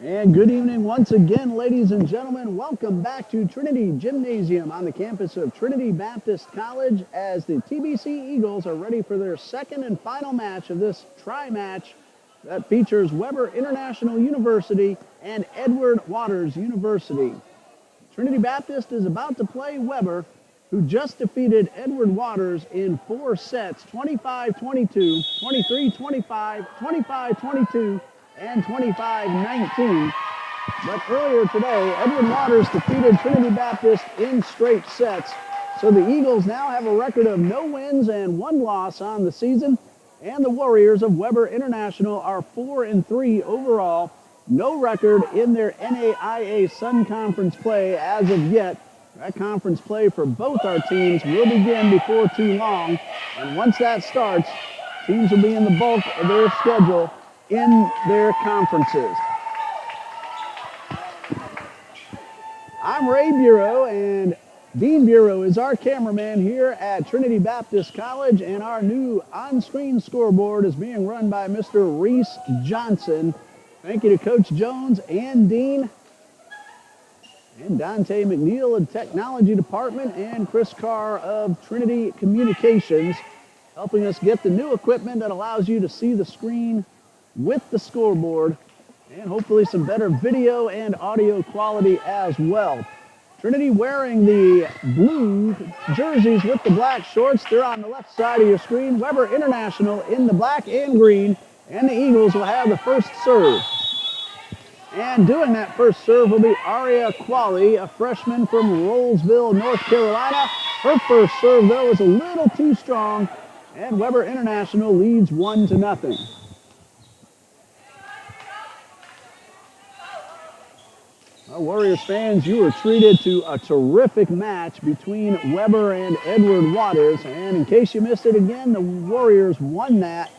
And good evening once again, ladies and gentlemen. Welcome back to Trinity Gymnasium on the campus of Trinity Baptist College as the TBC Eagles are ready for their second and final match of this tri-match that features Weber International University and Edward Waters University. Trinity Baptist is about to play Weber, who just defeated Edward Waters in 4 sets, 25-22, 23-25, 25-22, and 25-19. But earlier today, Edward Waters defeated Trinity Baptist in straight sets. So the Eagles now have a record of no wins and 1 loss on the season. And the Warriors of Weber International are 4-3 overall. No record in their NAIA Sun Conference play as of yet. That conference play for both our teams will begin before too long. And once that starts, teams will be in the bulk of their schedule in their conferences. I'm Ray Bureau, and Dean Bureau is our cameraman here at Trinity Baptist College, and our new on-screen scoreboard is being run by Mr. Reese Johnson. Thank you to Coach Jones and Dean, and Dante McNeil of Technology Department, and Chris Carr of Trinity Communications, helping us get the new equipment that allows you to see the screen with the scoreboard, and hopefully some better video and audio quality as well. Trinity wearing the blue jerseys with the black shorts. They're on the left side of your screen. Weber International in the black and green, and the Eagles will have the first serve. And doing that first serve will be Aria Qualley, a freshman from Rollsville, North Carolina. Her first serve, though, is a little too strong, and Weber International leads 1-0. Warriors fans, you were treated to a terrific match between Weber and Edward Waters. And in case you missed it again, the Warriors won that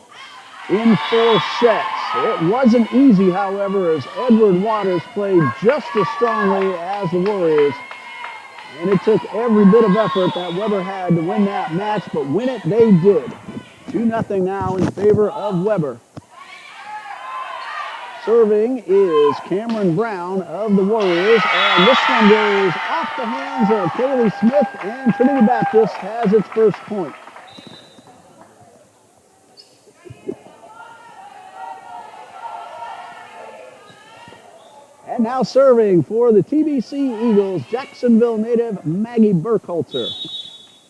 in 4 sets. It wasn't easy, however, as Edward Waters played just as strongly as the Warriors. And it took every bit of effort that Weber had to win that match, but win it they did. 2-0 now in favor of Weber. Serving is Cameron Brown of the Warriors, and this one goes off the hands of Kaylee Smith, and Trinity Baptist has its first point. And now serving for the TBC Eagles, Jacksonville native Maggie Burkhalter.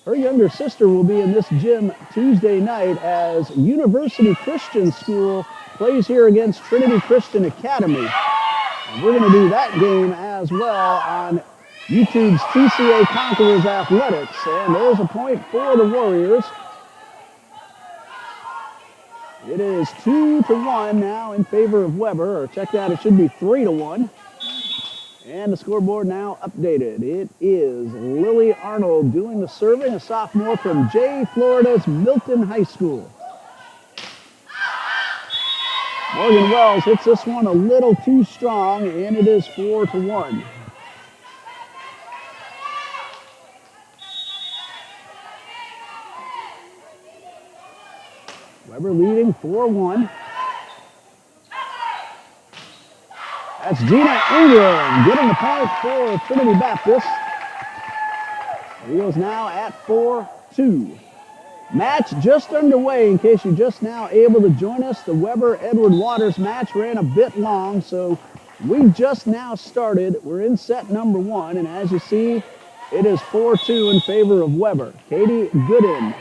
Her younger sister will be in this gym Tuesday night as University Christian School plays here against Trinity Christian Academy. And we're going to do that game as well on YouTube's TCA Conquerors Athletics. And there's a point for the Warriors. It is 2-1 now in favor of Weber. Or check that, it should be 3-1. And the scoreboard now updated. It is Lily Arnold doing the serving, a sophomore from Jay, Florida's Milton High School. Morgan Wells hits this one a little too strong, and it is 4-1. Weber leading 4-1. That's Gina Ingram getting the point for Trinity Baptist. The Eagles now at 4-2. Match just underway. In case you're just now able to join us, the Weber-Edward Waters match ran a bit long, so we just now started. We're in set number 1, and as you see, it is 4-2 in favor of Weber. Katie Gooden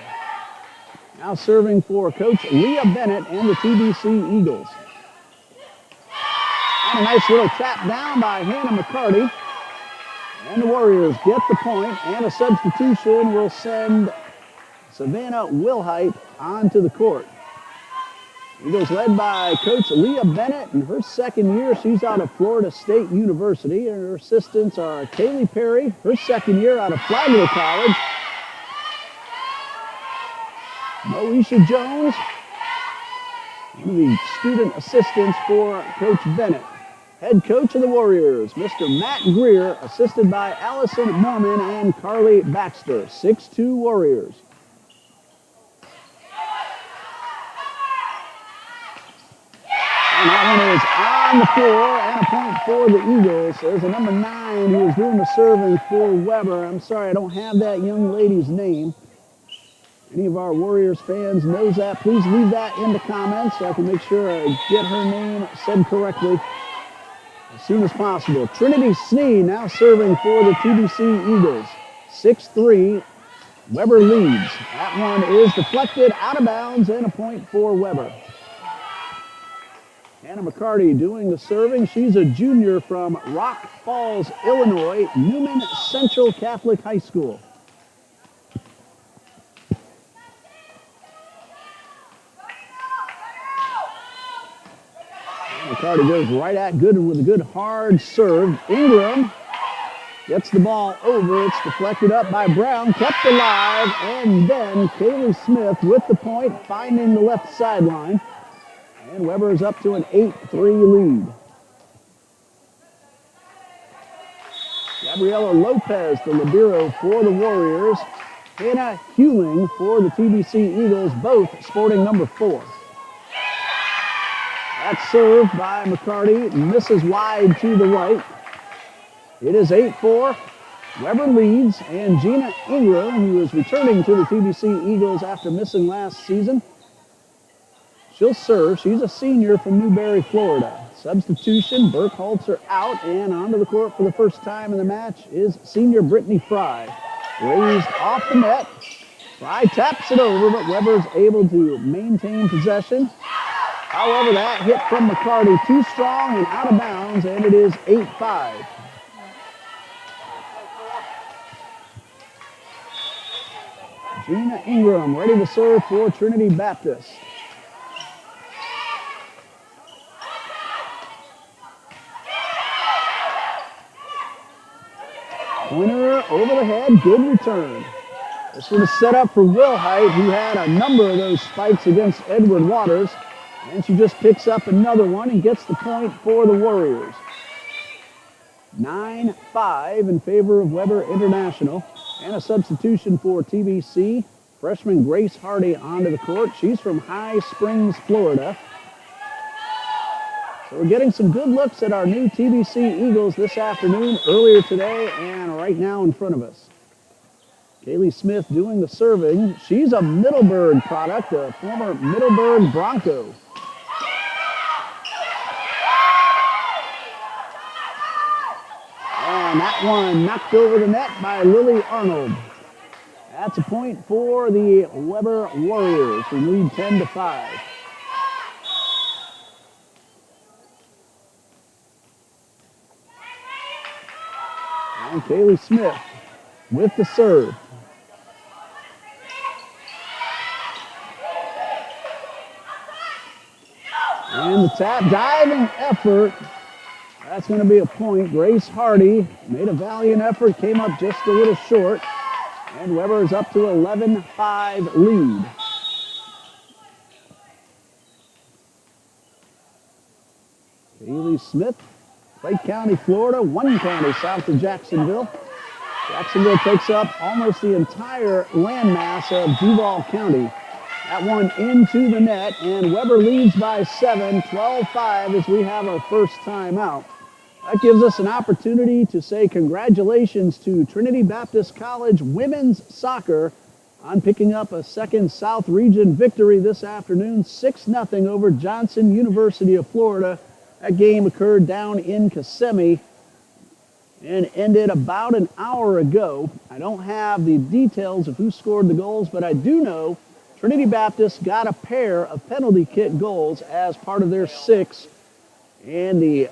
now serving for Coach Leah Bennett and the TBC Eagles. And a nice little tap down by Hannah McCarty. And the Warriors get the point, and a substitution will send Savannah Wilhite onto the court. Eagles led by Coach Leah Bennett. In her second year, she's out of Florida State University, and her assistants are Kaylee Perry, her second year out of Flagler College. Moesha Jones, one of the student assistants for Coach Bennett. Head coach of the Warriors, Mr. Matt Greer, assisted by Allison Mormon and Carly Baxter. 6-2 Warriors. And that one is on the floor, and a point for the Eagles. There's a number 9 who is doing the serving for Weber. I'm sorry, I don't have that young lady's name. Any of our Warriors fans knows that, please leave that in the comments so I can make sure I get her name said correctly as soon as possible. Trinity Sneed now serving for the TBC Eagles. 6-3, Weber leads. That one is deflected out of bounds, and a point for Weber. Hannah McCarty doing the serving. She's a junior from Rock Falls, Illinois, Newman Central Catholic High School. McCarty goes right at Gooden with a good hard serve. Ingram gets the ball over. It's deflected up by Brown, kept alive, and then Kaylee Smith with the point, finding the left sideline. And Weber is up to an 8-3 lead. Gabriela Lopez, the libero for the Warriors. Hannah Hewling for the TBC Eagles, both sporting number 4. That's served by McCarty, misses wide to the right. It is 8-4. Weber leads, and Gina Ingram, who is returning to the TBC Eagles after missing last season, she'll serve. She's a senior from Newberry, Florida. Substitution, Burkholzer out, and onto the court for the first time in the match is senior Brittany Fry. Raised off the net. Fry taps it over, but Weber's able to maintain possession. However, that hit from McCarty too strong and out of bounds, and it is 8-5. Gina Ingram ready to serve for Trinity Baptist. Pointer over the head, good return. This one is set up for Wilhite, who had a number of those spikes against Edward Waters. And she just picks up another one and gets the point for the Warriors. 9-5 in favor of Weber International. And a substitution for TBC. Freshman Grace Hardy onto the court. She's from High Springs, Florida. So we're getting some good looks at our new TBC Eagles this afternoon, earlier today, and right now in front of us. Kaylee Smith doing the serving. She's a Middleburg product, a former Middleburg Bronco. And that one knocked over the net by Lily Arnold. That's a point for the Weber Warriors, who lead 10-5. And Kaylee Smith with the serve. And the tap, diving effort. That's going to be a point. Grace Hardy made a valiant effort, came up just a little short. And Weber is up to 11-5 lead. Kaylee Smith, Lake County, Florida, 1 county south of Jacksonville. Jacksonville takes up almost the entire landmass of Duval County. That one into the net, and Weber leads by 7, 12-5 as we have our first timeout. That gives us an opportunity to say congratulations to Trinity Baptist College women's soccer on picking up a second South Region victory this afternoon, 6-0 over Johnson University of Florida. That game occurred down in Kissimmee and ended about an hour ago. I don't have the details of who scored the goals, but I do know Trinity Baptist got a pair of penalty kick goals as part of their 6, and the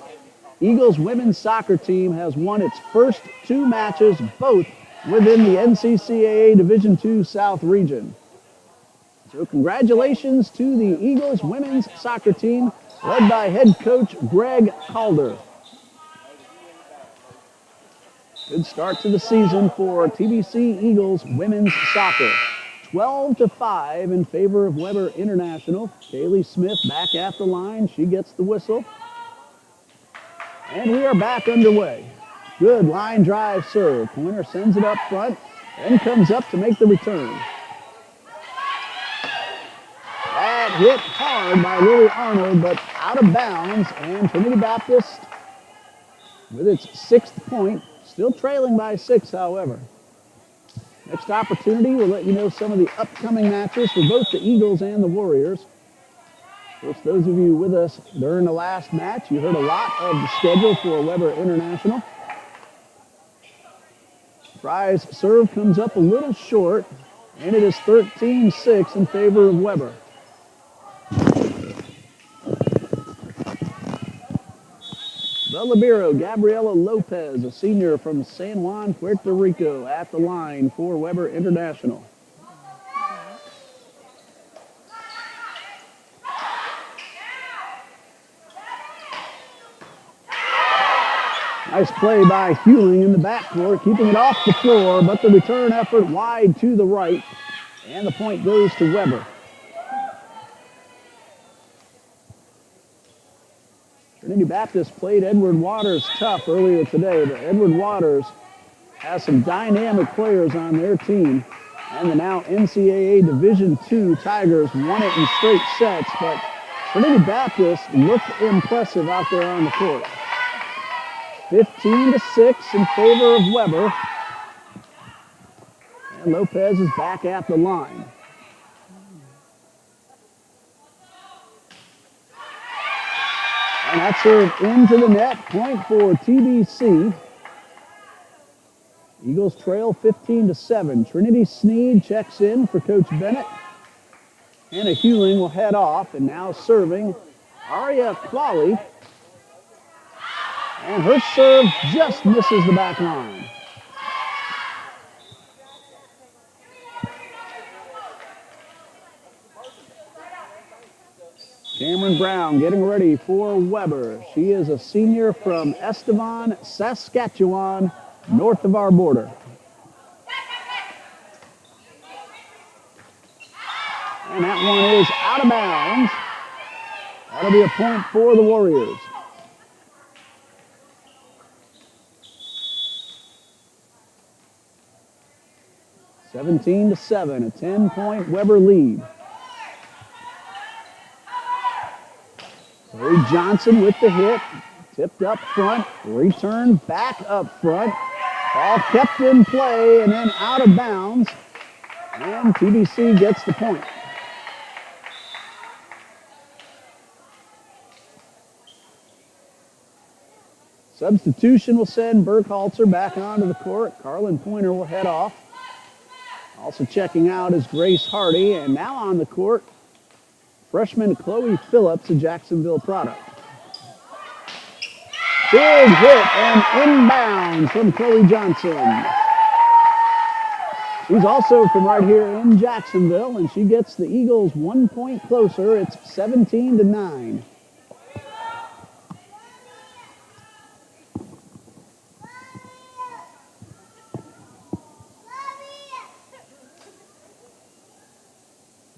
Eagles women's soccer team has won its first 2 matches, both within the NCCAA Division II South region. So congratulations to the Eagles women's soccer team, led by head coach Greg Calder. Good start to the season for TBC Eagles women's soccer. 12-5 in favor of Weber International. Kaylee Smith back at the line. She gets the whistle. And we are back underway. Good line drive serve. Pointer sends it up front, then comes up to make the return. that hit hard by Lily Arnold, but out of bounds, and Trinity Baptist with its 6th point, still trailing by 6, however. Next opportunity, we'll let you know some of the upcoming matches for both the Eagles and the Warriors. Of course, those of you with us during the last match, you heard a lot of the schedule for Weber International. Fry's serve comes up a little short, and it is 13-6 in favor of Weber. The libero, Gabriela Lopez, a senior from San Juan, Puerto Rico, at the line for Weber International. Nice play by Hewling in the backcourt, keeping it off the floor, but the return effort wide to the right, and the point goes to Weber. Trinity Baptist played Edward Waters tough earlier today, but Edward Waters has some dynamic players on their team, and the now NCAA Division II Tigers won it in straight sets, but Trinity Baptist looked impressive out there on the court. 15-6 in favor of Weber, and Lopez is back at the line. And that's served into the net, point for TBC. Eagles trail 15-7. Trinity Sneed checks in for Coach Bennett. Hannah Hewling will head off, and now serving Aria Qualley. And her serve just misses the back line. Cameron Brown getting ready for Weber. She is a senior from Estevan, Saskatchewan, north of our border. And that one is out of bounds. That'll be a point for the Warriors. (17-7), a 10-point Weber lead. Ray Johnson with the hit, tipped up front, return back up front. Ball kept in play and then out of bounds. And TBC gets the point. Substitution will send Burkhalter back onto the court. Carlin Pointer will head off. Also checking out is Grace Hardy, and now on the court, freshman Chloe Phillips, a Jacksonville product. Big hit and inbounds from Chloe Johnson. She's also from right here in Jacksonville, and she gets the Eagles 1 point closer. It's 17-9.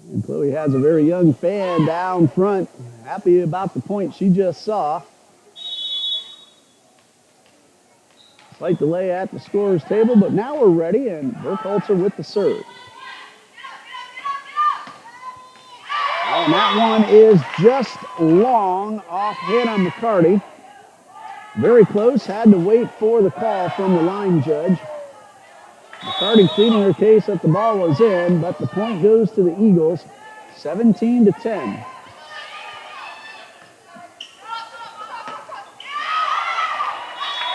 And Chloe has a very young fan down front, happy about the point she just saw. Slight delay at the scorer's table, but now we're ready, and Burkhalter with the serve. And that one is just long off Hannah McCarty. Very close, had to wait for the call from the line judge. McCarty pleading her case that the ball was in, but the point goes to the Eagles, 17-10.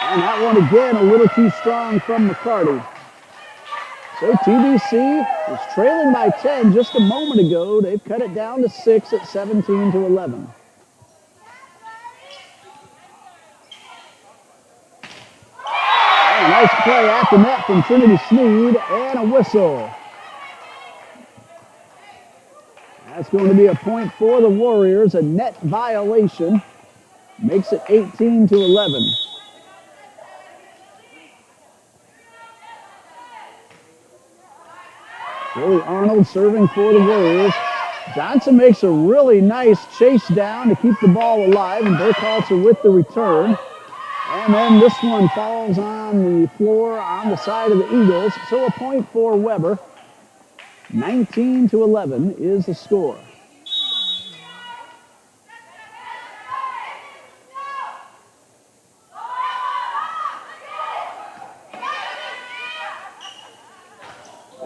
And that one again a little too strong from McCarty. So TBC was trailing by 10 just a moment ago. They've cut it down to 6 at 17-11. Nice play at the net from Trinity Sneed, and a whistle. That's going to be a point for the Warriors, a net violation. Makes it 18-11. Lily Arnold serving for the Warriors. Johnson makes a really nice chase down to keep the ball alive, and Burkhalter with the return. And then this one falls on the floor on the side of the Eagles. So a point for Weber. 19-11 is the score.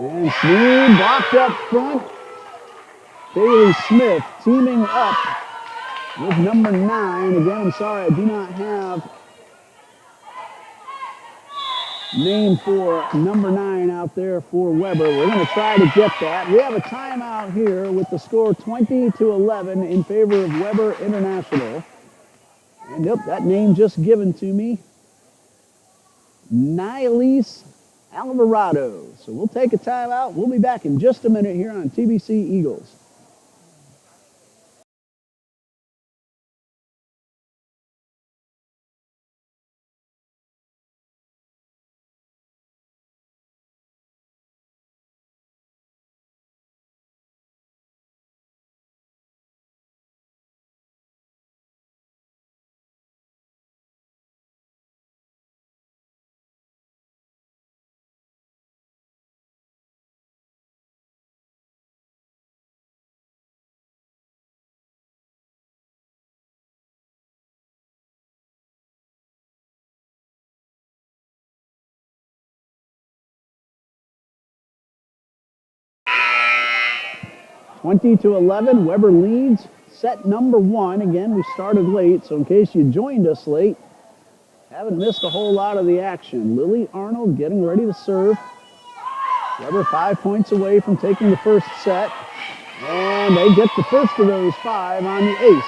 And Sneed blocked up front. Bailey Smith teaming up with number 9. Again, I'm sorry, I do not have name for number 9 out there for Weber. We're going to try to get that. We have a timeout here with the score 20-11 in favor of Weber International. And yep, that name just given to me. Nilese Alvarado. So we'll take a timeout. We'll be back in just a minute here on TBC Eagles. Twenty to 11, Weber leads set number 1. Again, we started late, so in case you joined us late, haven't missed a whole lot of the action. Lily Arnold getting ready to serve. Weber 5 points away from taking the first set, and they get the first of those 5 on the ace.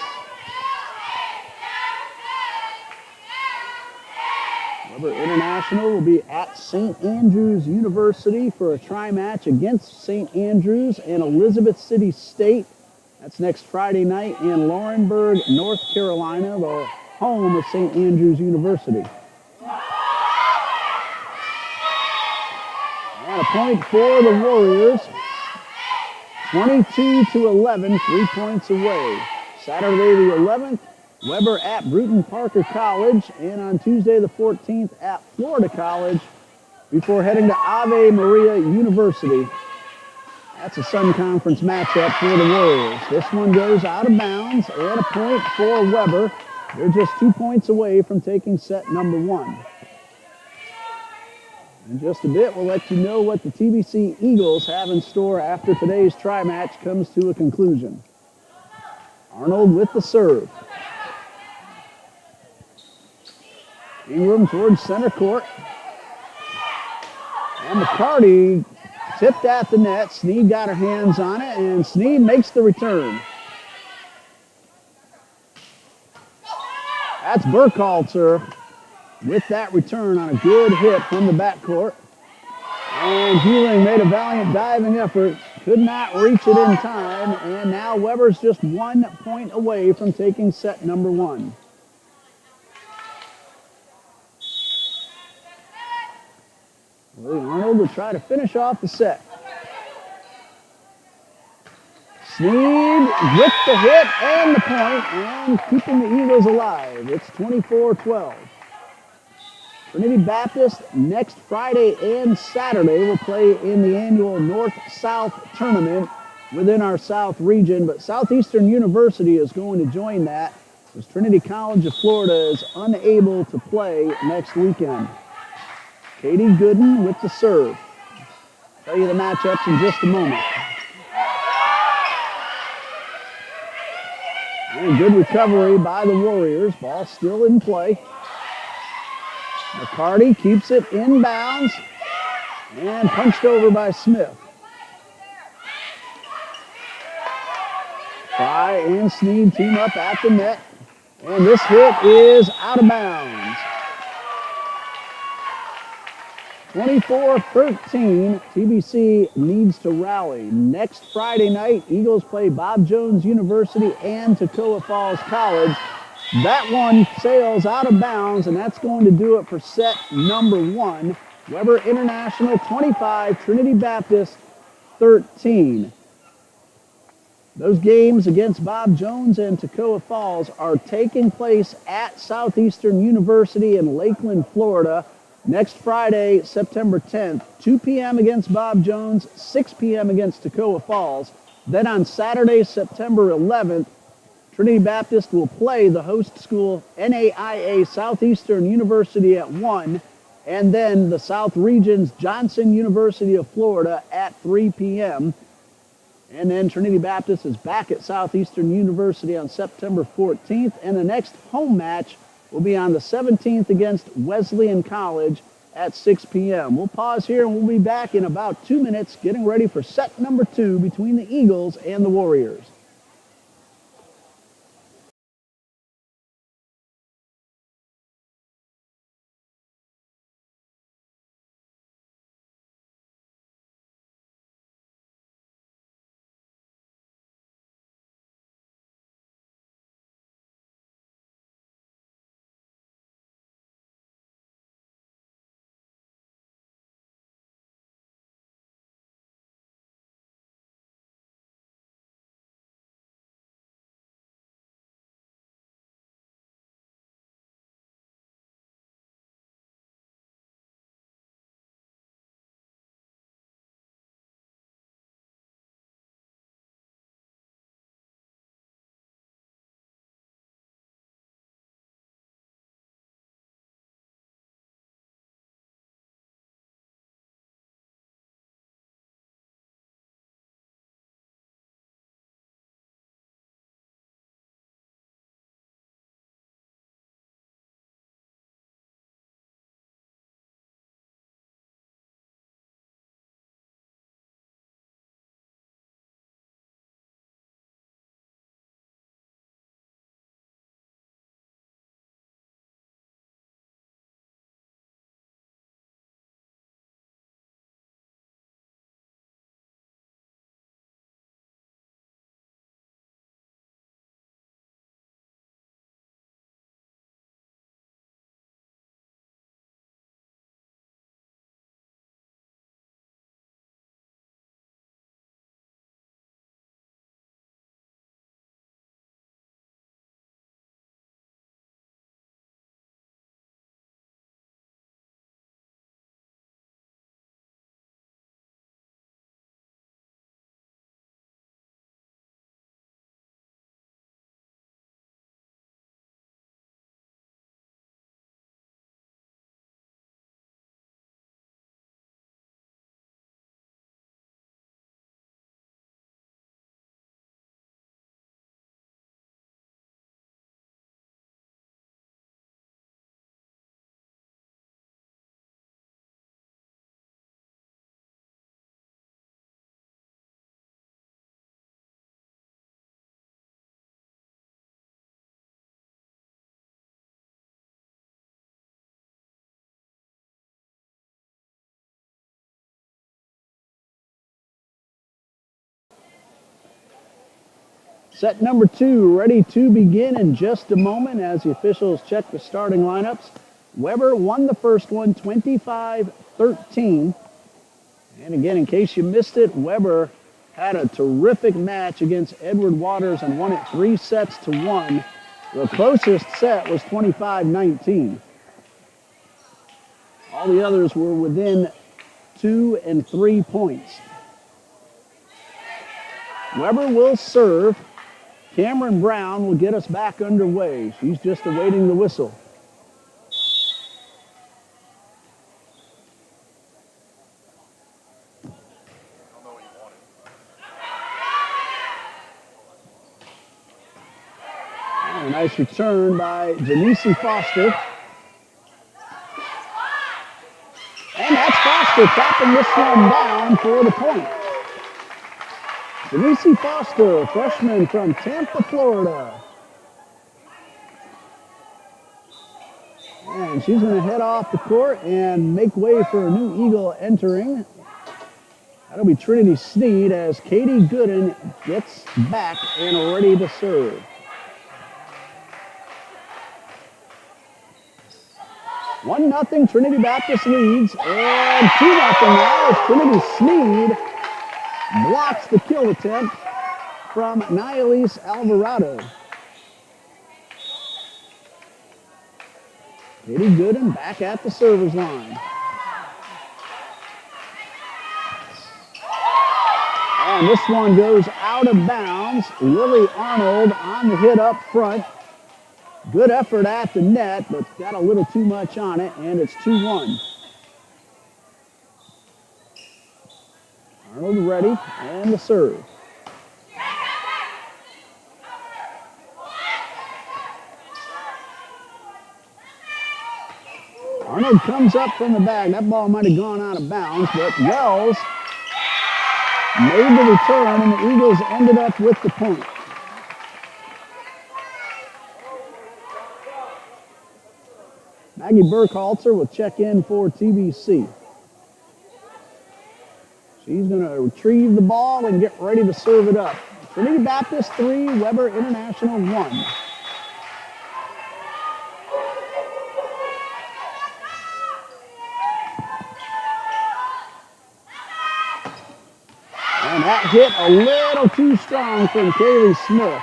Weber International will be at St. Andrews University for a tri-match against St. Andrews and Elizabeth City State. That's next Friday night in Laurinburg, North Carolina, the home of St. Andrews University. And a point for the Warriors. 22-11, 3 points away. Saturday the 11th, Weber at Bruton Parker College, and on Tuesday the 14th at Florida College before heading to Ave Maria University. That's a Sun Conference matchup for the Warriors. This one goes out of bounds, and a point for Weber. They're just 2 points away from taking set number 1. In just a bit, we'll let you know what the TBC Eagles have in store after today's tri-match comes to a conclusion. Arnold with the serve. Ingram towards center court. And McCarty tipped at the net. Sneed got her hands on it, and Sneed makes the return. That's Burkhalter with that return on a good hit from the backcourt. And Hewling made a valiant diving effort. Could not reach it in time, and now Weber's just 1 point away from taking set number 1. Willie Arnold will try to finish off the set. Sneed with the hit and the point, and keeping the Eagles alive. It's 24-12. Trinity Baptist next Friday and Saturday will play in the annual North-South tournament within our South region, but Southeastern University is going to join that as Trinity College of Florida is unable to play next weekend. Katie Gooden with the serve. Tell you the matchups in just a moment. And good recovery by the Warriors. Ball still in play. McCarty keeps it inbounds and punched over by Smith. Fry and Sneed team up at the net. And this hit is out of bounds. 24-13, TBC needs to rally. Next Friday night, Eagles play Bob Jones University and Toccoa Falls College. That one sails out of bounds, and that's going to do it for set number 1. Weber International 25, Trinity Baptist 13. Those games against Bob Jones and Toccoa Falls are taking place at Southeastern University in Lakeland, Florida. Next Friday, September 10th, 2 p.m. against Bob Jones, 6 p.m. against Toccoa Falls. Then on Saturday, September 11th, Trinity Baptist will play the host school NAIA Southeastern University at 1. And then the South Region's Johnson University of Florida at 3 p.m. And then Trinity Baptist is back at Southeastern University on September 14th. And the next home match will be on the 17th against Wesleyan College at 6 p.m. We'll pause here and we'll be back in about 2 minutes getting ready for set number 2 between the Eagles and the Warriors. Set number 2 ready to begin in just a moment as the officials check the starting lineups. Weber won the first one 25-13. And again, in case you missed it, Weber had a terrific match against Edward Waters and won it 3-1. The closest set was 25-19. All the others were within 2 and 3 points. Weber will serve. Cameron Brown will get us back underway. She's just awaiting the whistle. A nice return by Janice Foster. And that's Foster tapping this one down for the point. Janice Foster, freshman from Tampa, Florida. And she's going to head off the court and make way for a new Eagle entering. That'll be Trinity Sneed as Katie Gooden gets back and ready to serve. One 0 Trinity Baptist leads, and 2-0 now as Trinity Sneed blocks the kill attempt from Nialise Alvarado. Katie Gooden back at the server's line. And this one goes out of bounds. Lily Arnold on the hit up front. Good effort at the net, but got a little too much on it, and it's 2-1. Arnold ready, and the serve. Arnold comes up from the bag. That ball might have gone out of bounds, but Wells made the return, and the Eagles ended up with the point. Maggie Burkhalter will check in for TBC. She's going to retrieve the ball and get ready to serve it up. Trinity Baptist 3, Weber International 1. And that hit a little too strong from Kaylee Smith.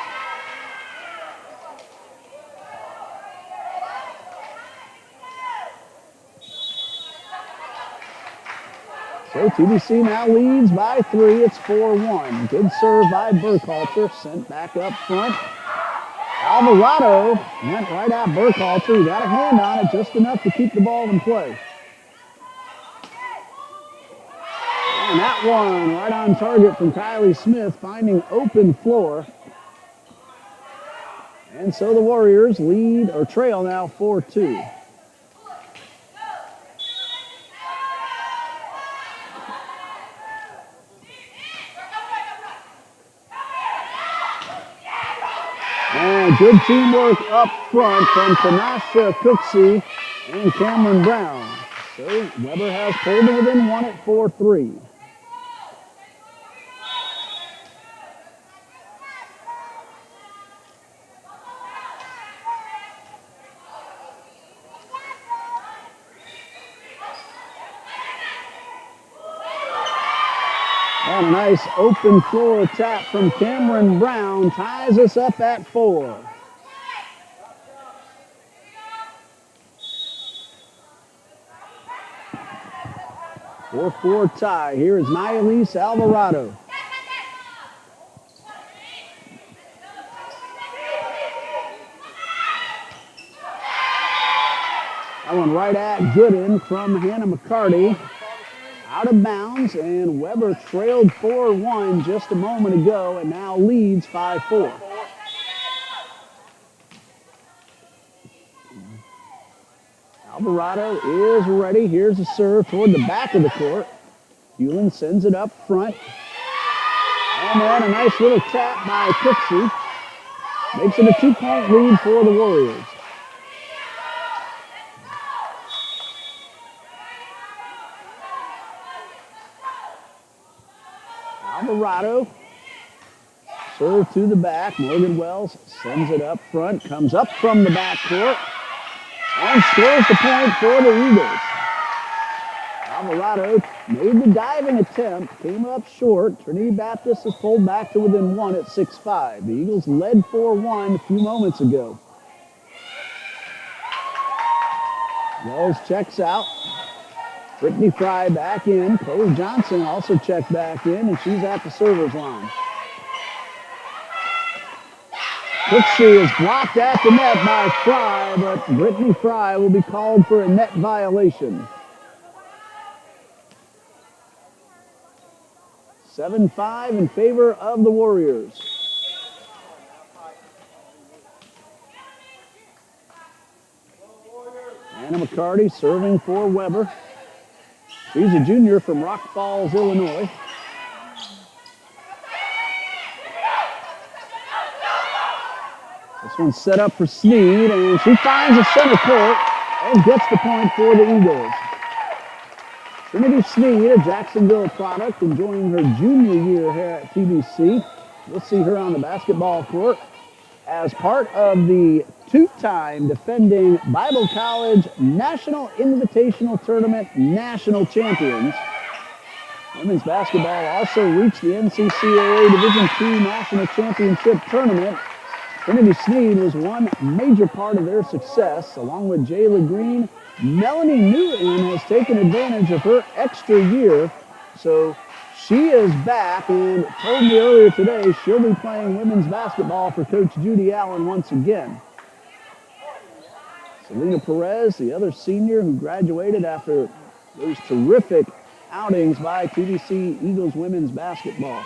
So TBC now leads by 3. It's 4-1. Good serve by Burkhalter. Sent back up front. Alvarado went right at Burkhalter. He got a hand on it just enough to keep the ball in play. And that one right on target from Kylie Smith, finding open floor. And so the Warriors lead or trail now 4-2. And good teamwork up front from Tanasha Cooksey and Cameron Brown. So Weber has pulled it within 1 at 4-3. And a nice open floor tap from Cameron Brown ties us up at 4. Four tie. Here is Nialise Alvarado. That one right at Gooden from Hannah McCarty. Out of bounds, and Weber trailed 4-1 just a moment ago and now leads 5-4. Alvarado is ready. Here's a serve toward the back of the court. Hewlin sends it up front. And then a nice little tap by Cooksey. Makes it a 2-point lead for the Warriors. Alvarado, serve to the back. Morgan Wells sends it up front, comes up from the backcourt, and scores the point for the Eagles. Alvarado made the diving attempt, came up short. Trinity Baptist has pulled back to within 1 at 6-5. The Eagles led 4-1 a few moments ago. Wells checks out. Brittany Fry back in. Chloe Johnson also checked back in, and she's at the server's line. Cooksey is blocked at the net by Fry, but Brittany Fry will be called for a net violation. 7-5 in favor of the Warriors. Anna McCarty serving for Weber. She's a junior from Rock Falls, Illinois. This one's set up for Sneed, and she finds a center court and gets the point for the Eagles. Trinity Sneed, a Jacksonville product, enjoying her junior year here at TBC. We'll see her on the basketball court as part of the two-time defending Bible College National Invitational Tournament national champions. Women's basketball also reached the NCCAA Division II National Championship Tournament. Trinity Sneed was one major part of their success. Along with Jayla Green, Melanie Newton has taken advantage of her extra year. So she is back and told me earlier today she'll be playing women's basketball for Coach Judy Allen once again. Selena Perez, the other senior who graduated after those terrific outings by TBC Eagles women's basketball.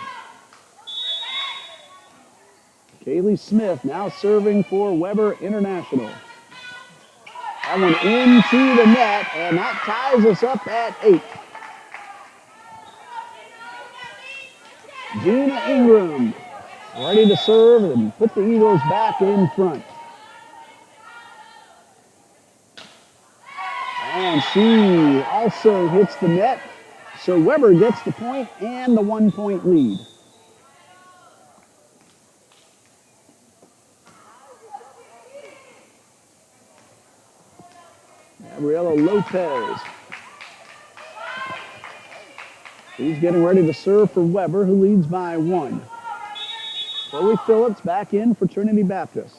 Kaylee Smith now serving for Weber International. That one into the net, and that ties us up at 8. Gina Ingram ready to serve and put the Eagles back in front. And she also hits the net, so Weber gets the point and the 1-point lead. Gabriela Lopez. She's getting ready to serve for Weber, who leads by 1. Chloe Phillips back in for Trinity Baptist.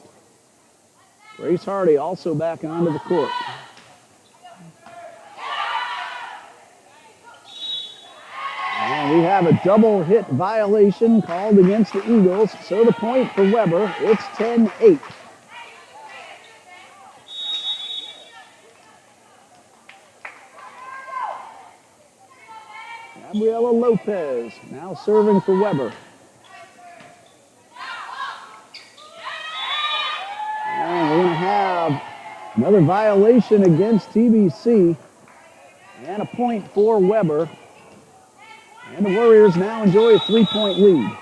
Grace Hardy also back onto the court. And we have a double hit violation called against the Eagles, so the point for Weber. It's 10-8. Gabriela Lopez now serving for Weber. And we're going to have another violation against TBC and a point for Weber. And the Warriors now enjoy a 3-point lead.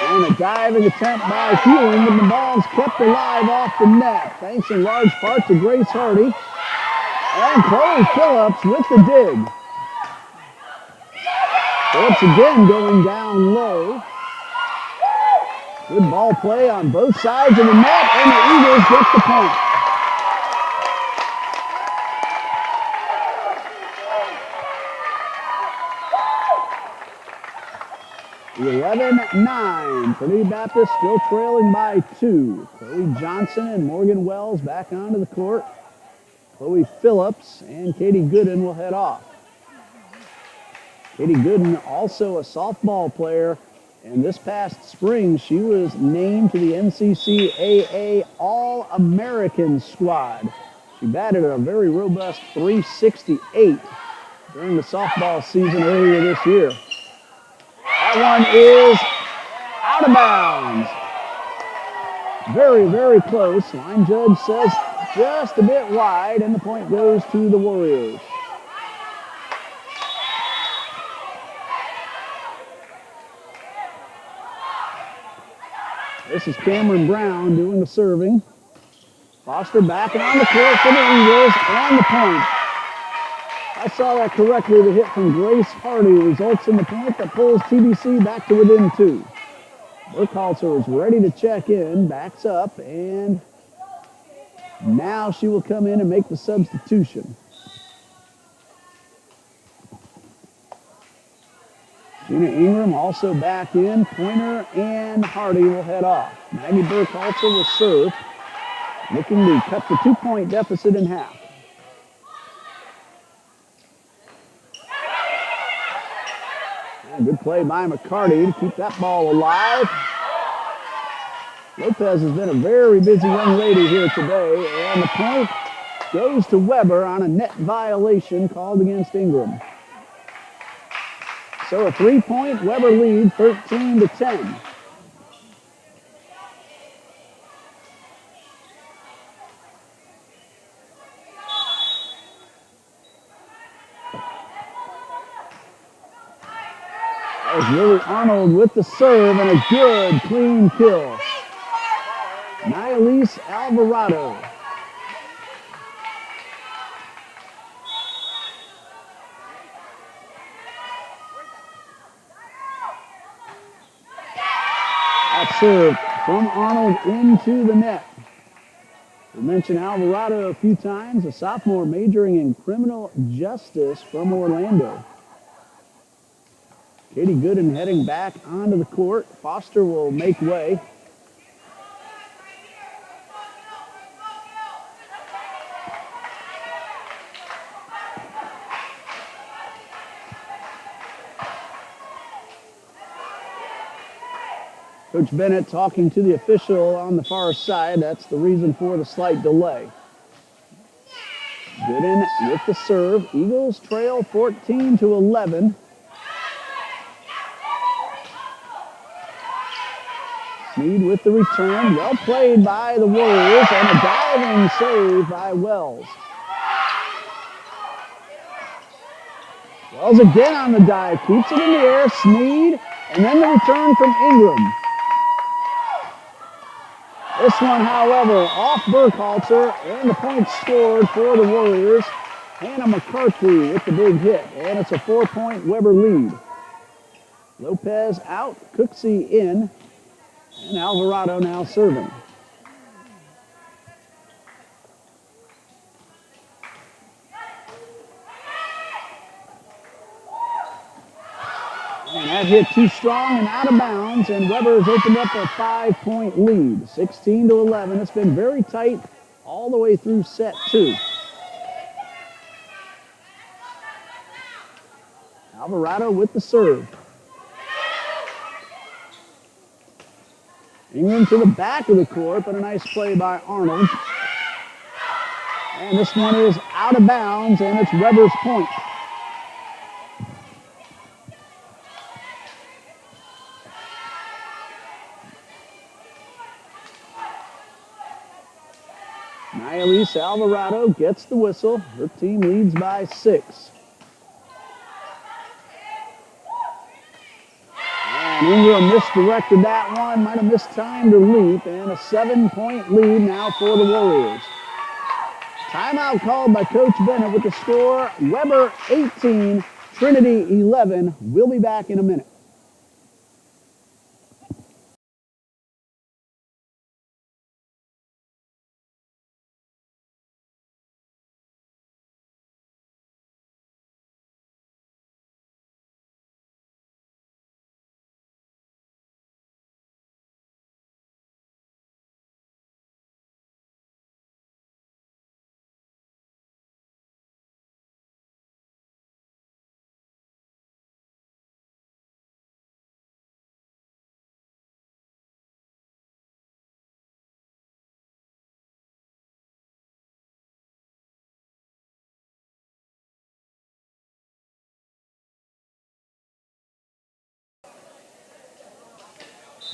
And a diving attempt by Hewing, but the ball's kept alive off the net, thanks in large part to Grace Hardy. And Chloe Phillips with the dig. Phillips again going down low. Good ball play on both sides of the net, and the Eagles get the point. The 11-9. Trinity Baptist still trailing by 2. Chloe Johnson and Morgan Wells back onto the court. Chloe Phillips and Katie Gooden will head off. Katie Gooden, also a softball player, and this past spring she was named to the NCCAA All-American squad. She batted a very robust .368 during the softball season earlier this year. That one is out of bounds. Very, very close. Line judge says just a bit wide, and the point goes to the Warriors. This is Cameron Brown doing the serving. Foster backing on the court for the Eagles, and the point. I saw that correctly. The hit from Grace Hardy results in the point that pulls TBC back to within 2. Burkhalter is ready to check in, backs up, and now she will come in and make the substitution. Gina Ingram also back in. Pointer and Hardy will head off. Maggie Burkhalter will serve, looking to cut the 2-point deficit in half. And good play by McCarty to keep that ball alive. Lopez has been a very busy young lady here today, and the point goes to Weber on a net violation called against Ingram. So a 3-point Weber lead, 13-10. That was Lily Arnold with the serve and a good, clean kill. Nialise Alvarado. That serve from Arnold into the net. We mentioned Alvarado a few times, a sophomore majoring in criminal justice from Orlando. Katie Gooden heading back onto the court. Foster will make way. Coach Bennett talking to the official on the far side. That's the reason for the slight delay. Gooden with the serve. Eagles trail 14-11. Sneed with the return. Well played by the Warriors and a diving save by Wells. Wells again on the dive. Keeps it in the air. Sneed. And then the return from Ingram. This one, however, off Burkhalter, and the point scored for the Warriors. Hannah McCarthy with the big hit, and it's a 4-point Weber lead. Lopez out, Cooksey in, and Alvarado now serving. And that hit too strong and out of bounds, and Weber has opened up a 5-point lead, 16-11. It's been very tight all the way through set 2. Alvarado with the serve. Ingram to the back of the court, but a nice play by Arnold. And this one is out of bounds, and it's Weber's point. Nialise Alvarado gets the whistle. Her team leads by 6. And Ingram misdirected that one. Might have mistimed her leap. And a 7-point lead now for the Warriors. Timeout called by Coach Bennett with the score. Weber 18, Trinity 11. We'll be back in a minute.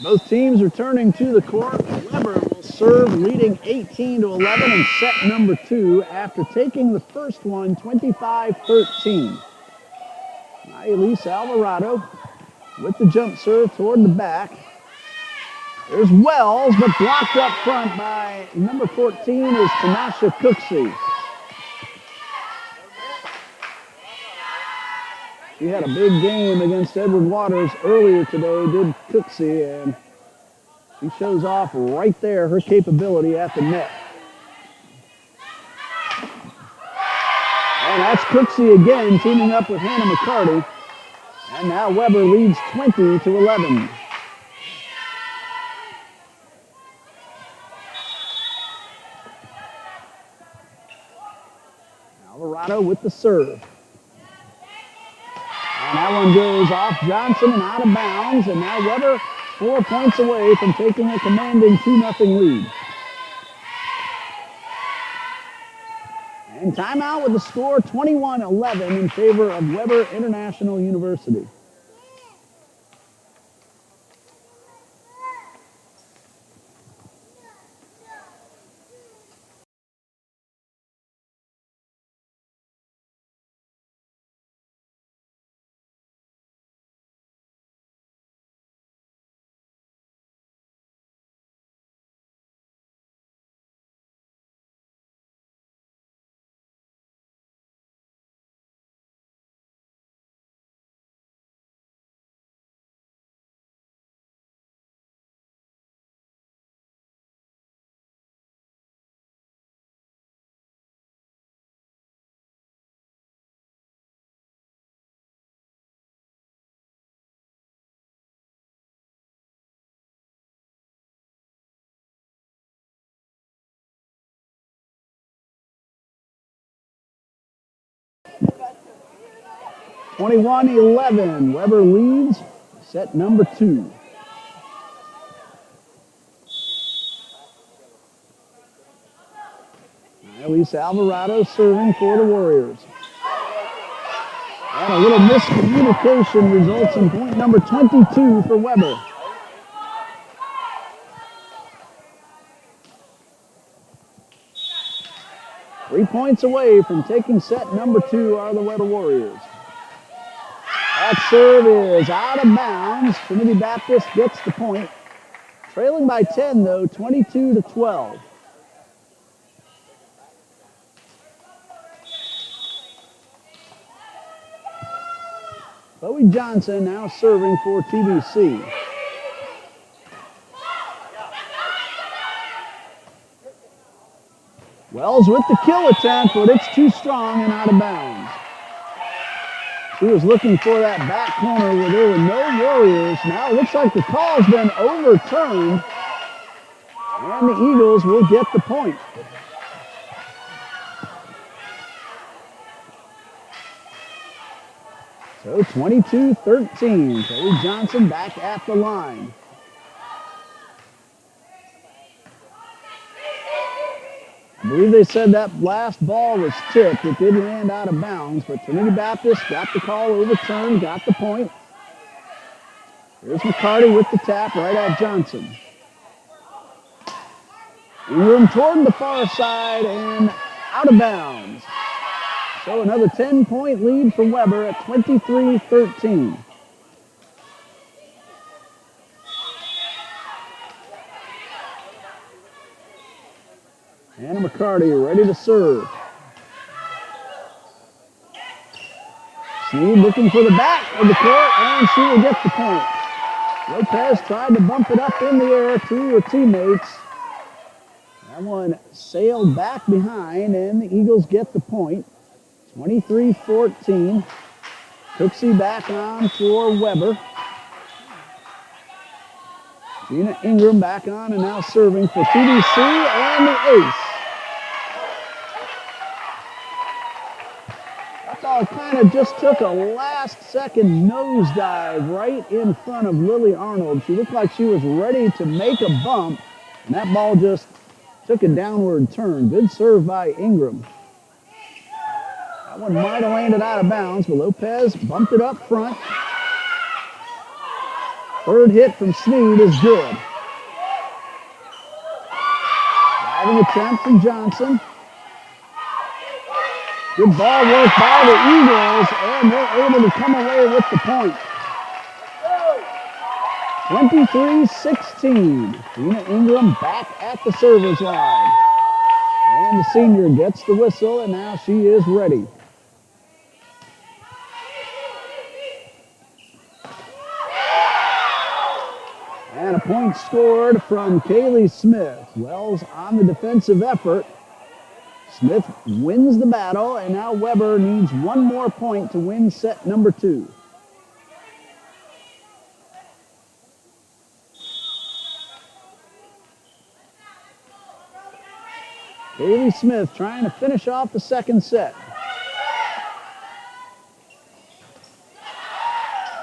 Both teams returning to the court. Weber will serve, leading 18-11 in set number 2 after taking the first one 25-13. Nialise Alvarado with the jump serve toward the back. There's Wells, but blocked up front by number 14 is Tamasha Cooksey. She had a big game against Edward Waters earlier today, did Cooksey, and she shows off right there her capability at the net. And that's Cooksey again, teaming up with Hannah McCarty. And now Weber leads 20-11. Alvarado with the serve. And that one goes off Johnson and out of bounds. And now Weber 4 points away from taking a commanding 2-0 lead. And timeout with the score 21-11 in favor of Weber International University. (21-11). Weber leads set number 2. Elise Alvarado serving for the Warriors. And a little miscommunication results in point number 22 for Weber. Three points away from taking set number 2 are the Weber Warriors. That serve is out of bounds. Trinity Baptist gets the point. Trailing by 10, though, 22-12. Bowie Johnson now serving for TBC. Wells with the kill attempt, but it's too strong and out of bounds. She was looking for that back corner where there were no Warriors. Now it looks like the call's been overturned, and the Eagles will get the point. So 22-13. Bowie Johnson back at the line. I believe they said that last ball was tipped. It did land out of bounds, but Trinity Baptist got the call overturned, got the point. Here's McCarty with the tap right at Johnson. Ingram toward the far side and out of bounds. So another 10-point lead for Weber at 23-13. Anna McCarty ready to serve. Sneed looking for the back of the court, and she will get the point. Lopez tried to bump it up in the air to her teammates. That one sailed back behind, and the Eagles get the point. 23-14. Cooksey back on for Weber. Gina Ingram back on and now serving for TBC and the ace. That ball kind of just took a last-second nosedive right in front of Lily Arnold. She looked like she was ready to make a bump, and that ball just took a downward turn. Good serve by Ingram. That one might have landed out of bounds, but Lopez bumped it up front. Third hit from Sneed is good. Driving attempt from Johnson. Good ball work by the Eagles, and they're able to come away with the point. 23-16. Gina Ingram back at the server's line. And the senior gets the whistle, and now she is ready. And a point scored from Kaylee Smith. Wells on the defensive effort. Smith wins the battle, and now Weber needs one more point to win set number 2. Kaylee Smith trying to finish off the second set.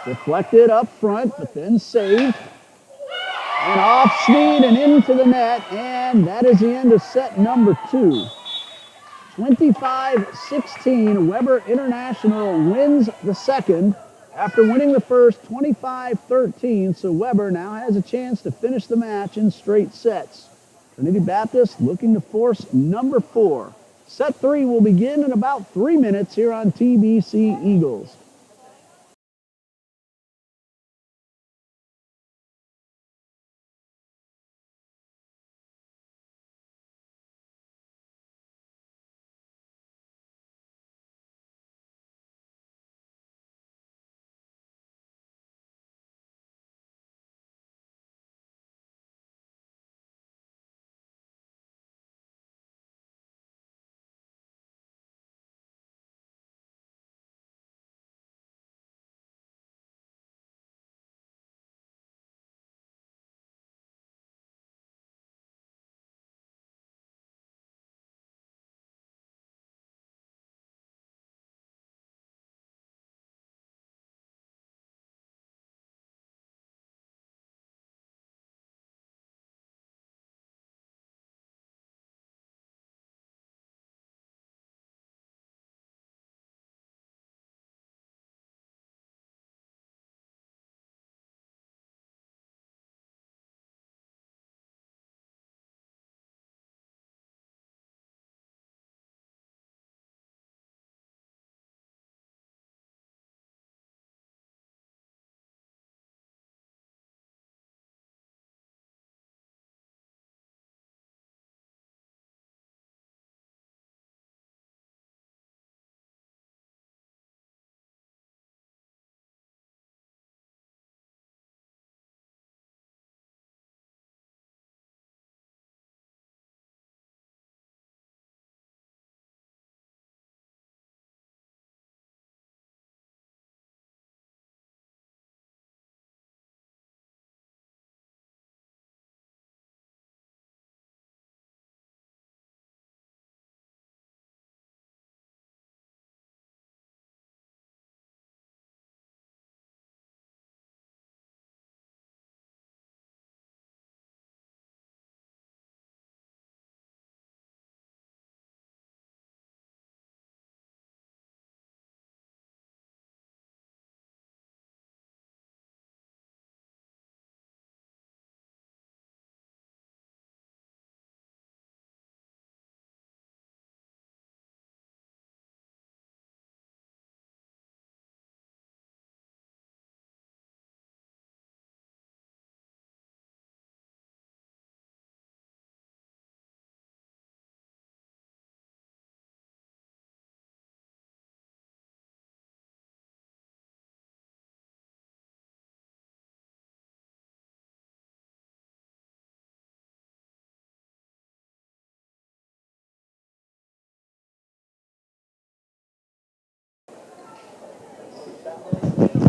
Deflected up front, but then saved. And off Sneed and into the net, and that is the end of set number 2. 25-16, Weber International wins the second after winning the first 25-13, so Weber now has a chance to finish the match in straight sets. Trinity Baptist looking to force number 4. Set 3 will begin in about 3 minutes here on TBC Eagles.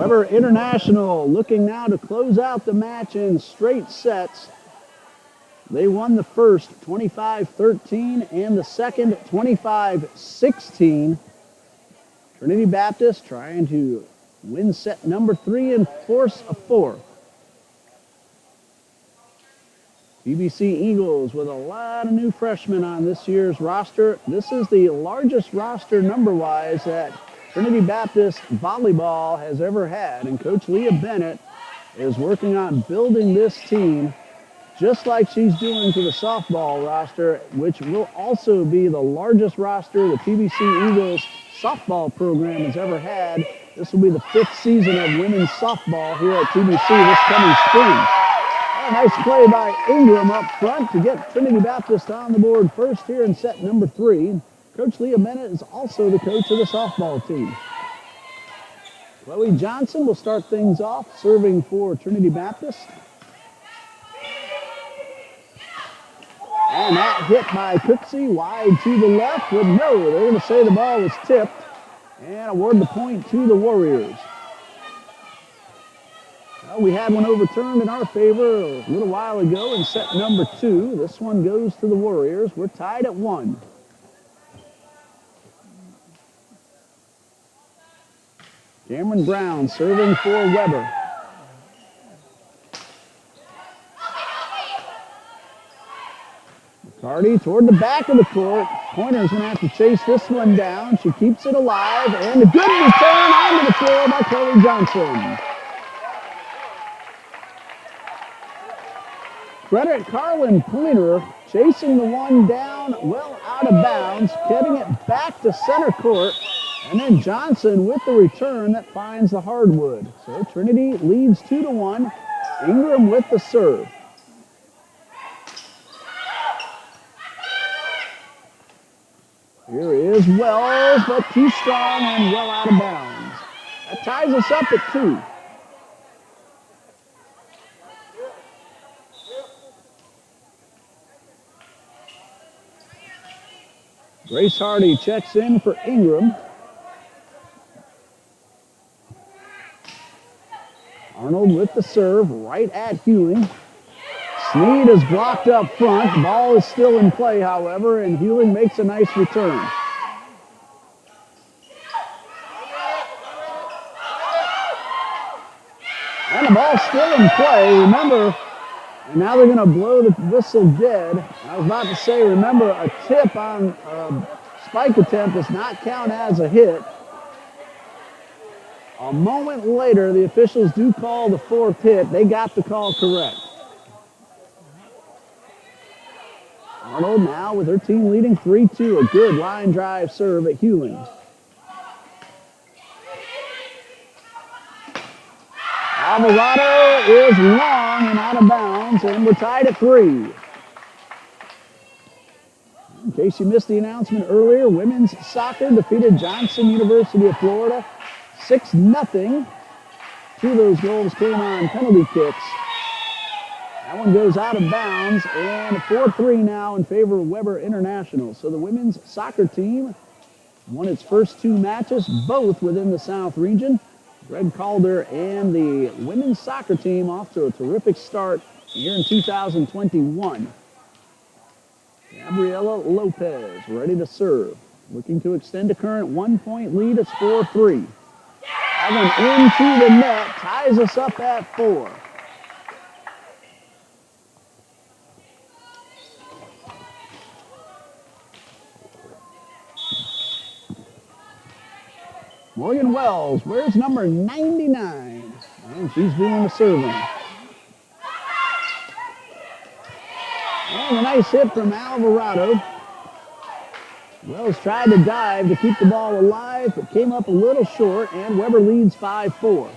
Weber International looking now to close out the match in straight sets. They won the first 25-13 and the second 25-16. Trinity Baptist trying to win set number 3 and force a fourth. TBC Eagles with a lot of new freshmen on this year's roster. This is the largest roster number-wise that Trinity Baptist Volleyball has ever had. And Coach Leah Bennett is working on building this team just like she's doing to the softball roster, which will also be the largest roster the TBC Eagles softball program has ever had. This will be the 5th season of women's softball here at TBC this coming spring. A nice play by Ingram up front to get Trinity Baptist on the board first here in set number 3. Coach Leah Bennett is also the coach of the softball team. Chloe Johnson will start things off, serving for Trinity Baptist. And that hit by Cooksey wide to the left, but no, they're going to say the ball was tipped and award the point to the Warriors. Well, we had one overturned in our favor a little while ago in set number 2. This one goes to the Warriors. We're tied at 1. Cameron Brown serving for Weber. McCarty toward the back of the court. Pointer's going to have to chase this one down. She keeps it alive, and a good return onto the floor by Chloe Johnson. Credit Carlin Pointer chasing the one down well out of bounds, getting it back to center court, and then Johnson with the return that finds the hardwood. So Trinity leads 2-1. Ingram with the serve. Here is Wells, but too strong and well out of bounds. That ties us up at 2. Grace Hardy checks in for Ingram. Arnold with the serve right at Hewling. Sneed is blocked up front. The ball is still in play, however, and Hewling makes a nice return. And the ball's still in play. Remember, and now they're going to blow the whistle dead. I was about to say, remember, a tip on a spike attempt does not count as a hit. A moment later, the officials do call the 4th hit. They got the call correct. Arnold now with her team leading 3-2. A good line drive serve at Hewling. Alvarado is long and out of bounds, and we're tied at 3. In case you missed the announcement earlier, women's soccer defeated Johnson University of Florida 6-0. 2 of those goals came on penalty kicks. That one goes out of bounds, and 4-3 now in favor of Weber International. So the women's soccer team won its first 2 matches, both within the South region. Greg Calder and the women's soccer team off to a terrific start here in 2021. Gabriela Lopez ready to serve. Looking to extend a current 1-point lead. It's 4-3. That one into the net, ties us up at 4. Morgan Wells, where's number 99? And she's doing the serving. And a nice hit from Alvarado. Wells tried to dive to keep the ball alive, but came up a little short, and Weber leads 5-4.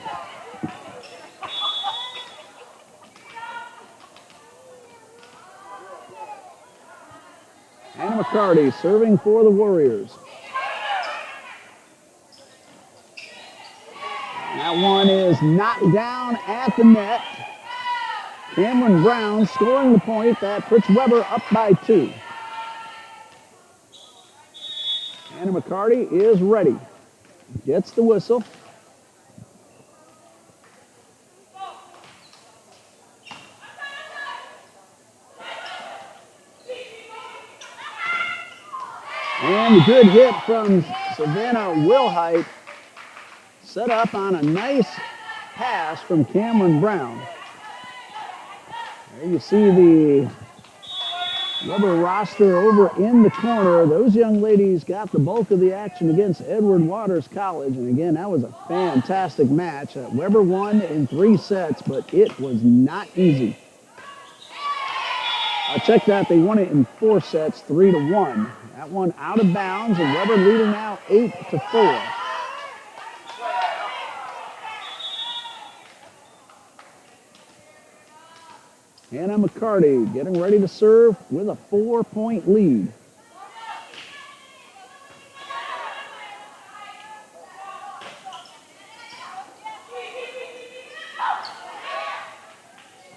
Anna McCarty serving for the Warriors. That one is knocked down at the net. Cameron Brown scoring the point that puts Weber up by 2. Anna McCarty is ready. Gets the whistle. And a good hit from Savannah Wilhite, set up on a nice pass from Cameron Brown. There you see the Weber roster over in the corner. Those young ladies got the bulk of the action against Edward Waters College. And again, that was a fantastic match. Weber won in 3 sets, but it was not easy. I checked that. They won it in 4 sets, 3-1. That one out of bounds, and Weber leading now 8-4. Hannah McCarty getting ready to serve with a 4-point lead.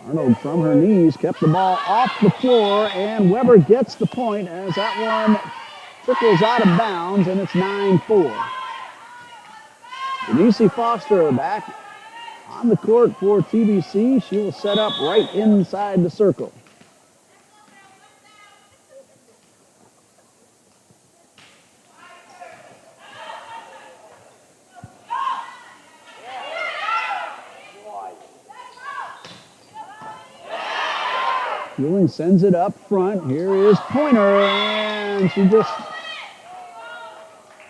Arnold from her knees kept the ball off the floor, and Weber gets the point as that one trickles out of bounds, and it's 9-4. Denise Foster back on the court for TBC. She will set up right inside the circle. Ewing sends it up front. Here is Pointer, and she just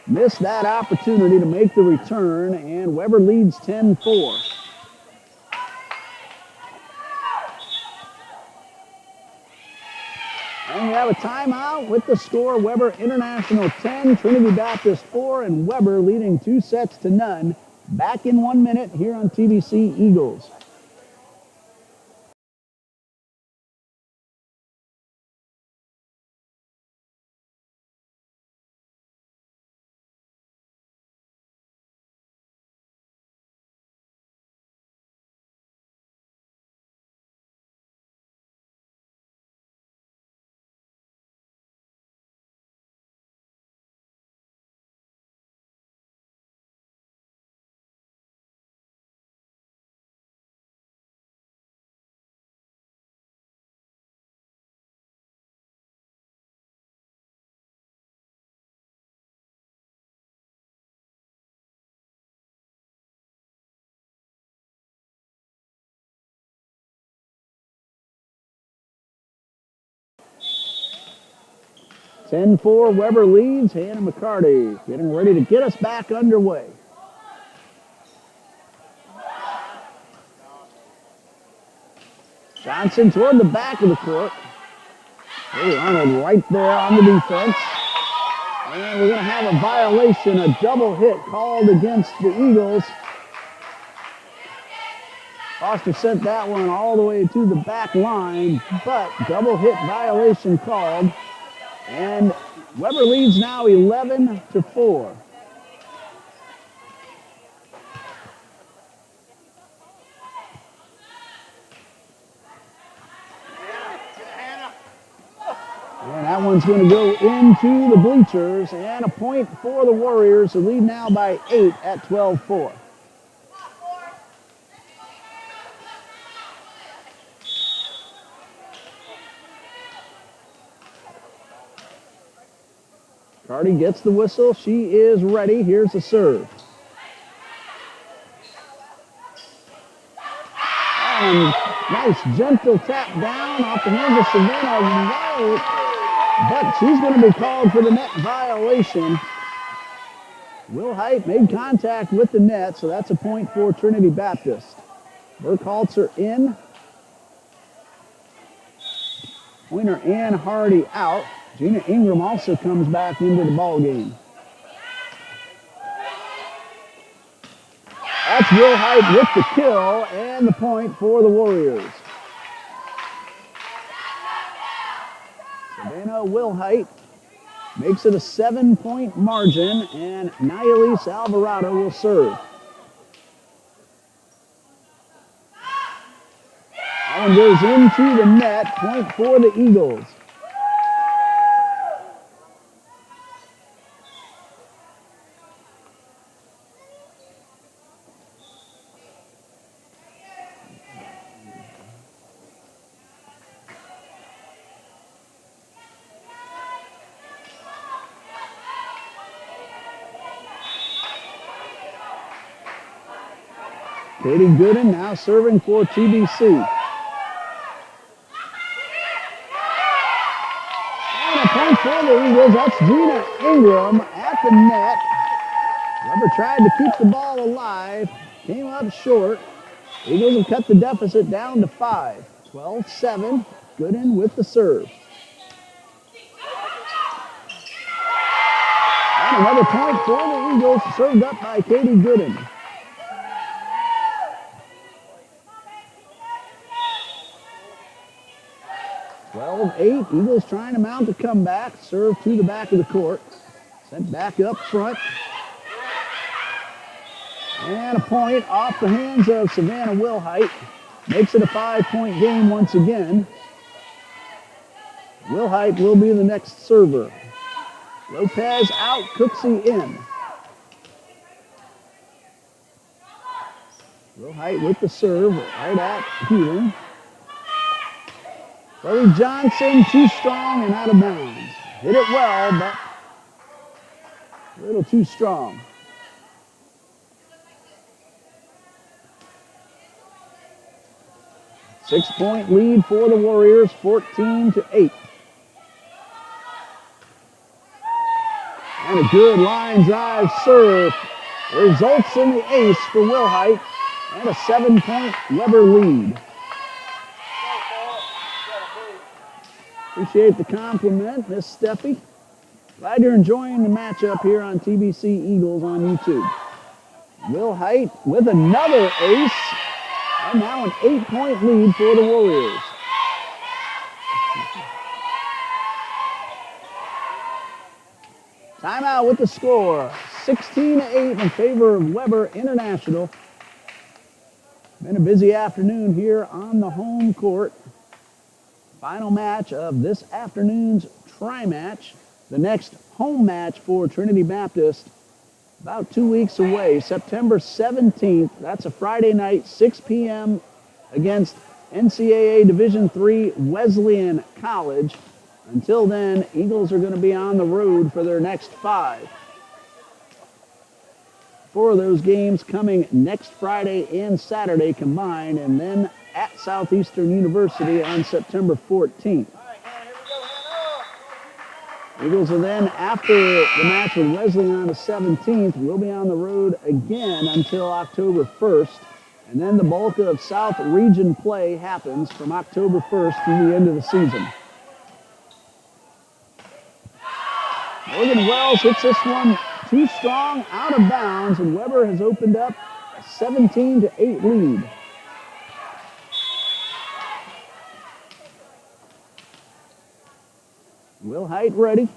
missed that opportunity to make the return, and Weber leads 10-4. And we have a timeout with the score. Weber International 10, Trinity Baptist 4, and Weber leading 2-0. Back in 1 minute here on TBC Eagles. (10-4) Weber leads. Hannah McCarty getting ready to get us back underway. Johnson toward the back of the court. Hey, Arnold right there on the defense. And we're going to have a violation, a double hit called against the Eagles. Foster sent that one all the way to the back line, but double hit violation called. And Weber leads now 11-4. And that one's going to go into the bleachers, and a point for the Warriors, who lead now by 8 at 12-4. Carty gets the whistle. She is ready. Here's the serve. And nice gentle tap down off the hands of Savannah White. But she's going to be called for the net violation. Wilhite made contact with the net, so that's a point for Trinity Baptist. Burkhalter in. Pointer and Hardy out. Gina Ingram also comes back into the ball game. That's Wilhite with the kill and the point for the Warriors. Savannah Wilhite makes it a 7-point margin, and Nayelise Alvarado will serve. That one goes into the net, point for the Eagles. Katie Gooden now serving for TBC. And a point for the Eagles. That's Gina Ingram at the net. Weber tried to keep the ball alive. Came up short. Eagles have cut the deficit down to 5. 12-7. Gooden with the serve. And another point for the Eagles, served up by Katie Gooden. Eight. Eagles trying to mount the comeback. Serve to the back of the court. Sent back up front. And a point off the hands of Savannah Wilhite. Makes it a 5-point game once again. Wilhite will be the next server. Lopez out, Cooksey in. Wilhite with the serve right at Healing. Chloe Johnson, too strong and out of bounds. Hit it well, but a little too strong. Six-point lead for the Warriors, 14-8. And a good line drive serve results in the ace for Wilhite and a 7-point Weber lead. Appreciate the compliment, Miss Steffi. Glad you're enjoying the matchup here on TBC Eagles on YouTube. Wilhite with another ace, and now an 8-point lead for the Warriors. Timeout with the score, 16-8 in favor of Weber International. Been a busy afternoon here on the home court. Final match of this afternoon's tri-match. The next home match for Trinity Baptist about 2 weeks away, September 17th. That's a Friday night, 6 p.m. against NCAA Division III Wesleyan College. Until then, Eagles are going to be on the road for their next 5. 4 of those games coming next Friday and Saturday combined, and then at Southeastern University on September 14th. Eagles are then, after the match with Wesleyan on the 17th, will be on the road again until October 1st. And then the bulk of South Region play happens from October 1st through the end of the season. Morgan Wells hits this one too strong, out of bounds, and Weber has opened up a 17-8 lead. Wilhite ready.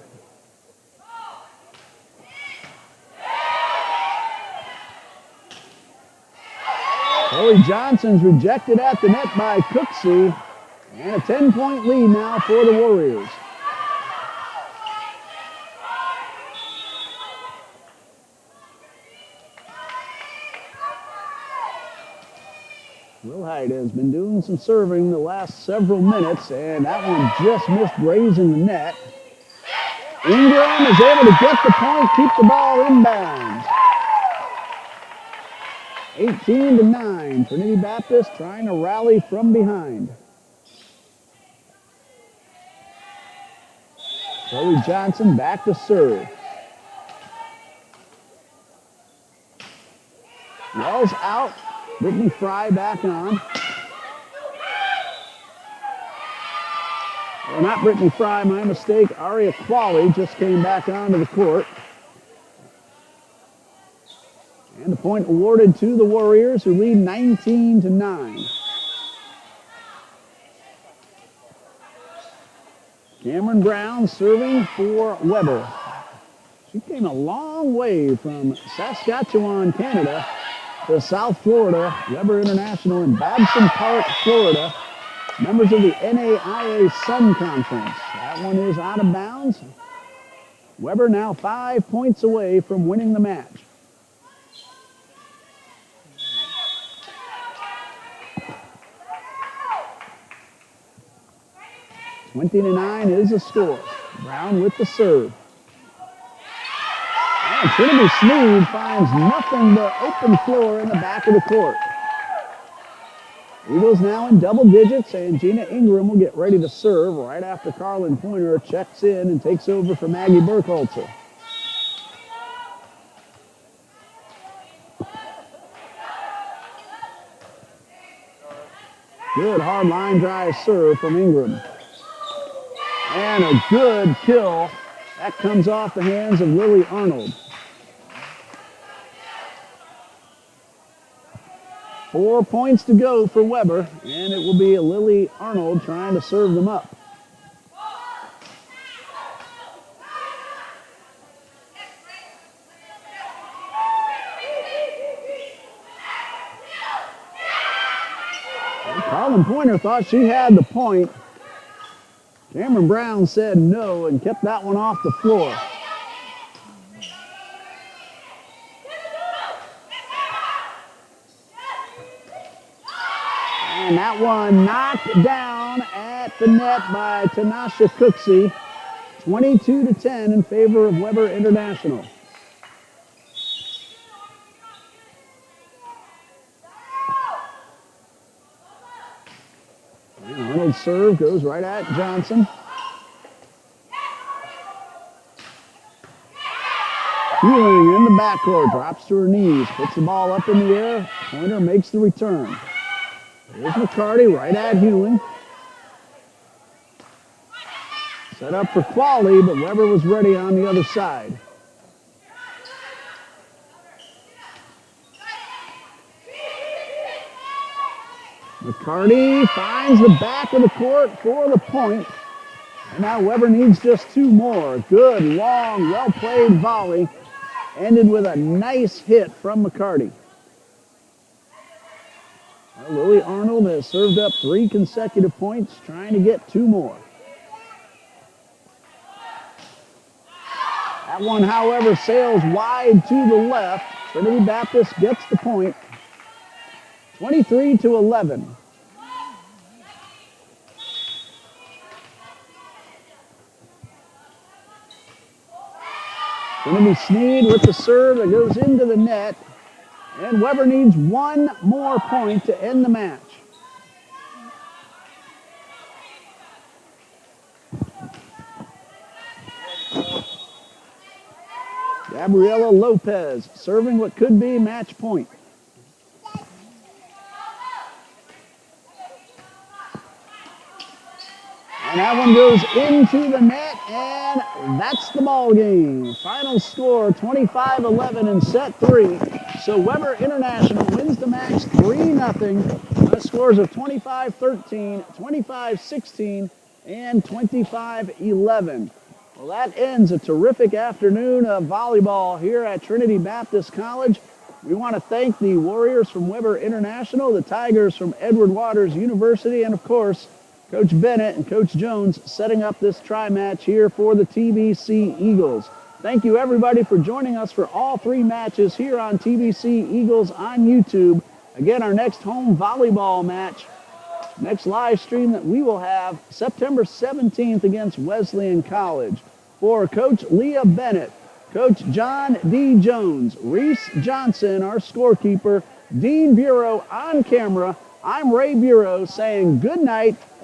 Chloe Johnson's rejected at the net by Cooksey. And a 10-point lead now for the Warriors. Wilhite has been doing some serving the last several minutes, and that one just missed grazing the net. Ingram is able to get the point, keep the ball inbounds. 18-9, Trinity Baptist trying to rally from behind. Chloe Johnson back to serve. Wells out. Brittany Fry back on. Well, not Brittany Fry, my mistake. Aria Qualley just came back onto the court. And the point awarded to the Warriors, who lead 19-9. Cameron Brown serving for Weber. She came a long way from Saskatchewan, Canada, to South Florida. Weber International in Babson Park, Florida. Members of the NAIA Sun Conference. That one is out of bounds. Weber now 5 points away from winning the match. (20-9) is the score. Brown with the serve. And Trinity Sneed finds nothing but open floor in the back of the court. Eagles now in double digits, and Gina Ingram will get ready to serve right after Carlin Pointer checks in and takes over for Maggie Burkhalter. Good hard line drive serve from Ingram. And a good kill. That comes off the hands of Lily Arnold. 4 points to go for Weber, and it will be Lily Arnold trying to serve them up. Carlin Pointer thought she had the point. Cameron Brown said no and kept that one off the floor. And that one knocked down at the net by Tanasha Cooksey. 22-10 in favor of Weber International. And Arnold's serve goes right at Johnson. Hewling in the backcourt, drops to her knees, puts the ball up in the air. Pointer makes the return. Here's McCarty right at Hewling. Set up for Qualley, but Weber was ready on the other side. McCarty finds the back of the court for the point. And now Weber needs just two more. Good, long, well-played volley. Ended with a nice hit from McCarty. Lily Arnold has served up 3 consecutive points, trying to get 2 more. That one, however, sails wide to the left. Trinity Baptist gets the point. 23-11. Trinity Sneed with the serve that goes into the net. And Weber needs 1 more point to end the match. Gabriela Lopez serving what could be match point. And that one goes into the net, and that's the ball game. Final score, 25-11 in set 3. So Weber International wins the match 3-0. The scores of 25-13, 25-16, and 25-11. Well, that ends a terrific afternoon of volleyball here at Trinity Baptist College. We want to thank the Warriors from Weber International, the Tigers from Edward Waters University, and of course, Coach Bennett and Coach Jones setting up this tri-match here for the TBC Eagles. Thank you, everybody, for joining us for all 3 matches here on TBC Eagles on YouTube. Again, our next home volleyball match, next live stream that we will have September 17th against Wesleyan College. For Coach Leah Bennett, Coach John D. Jones, Reese Johnson, our scorekeeper, Dean Bureau on camera, I'm Ray Bureau saying good night.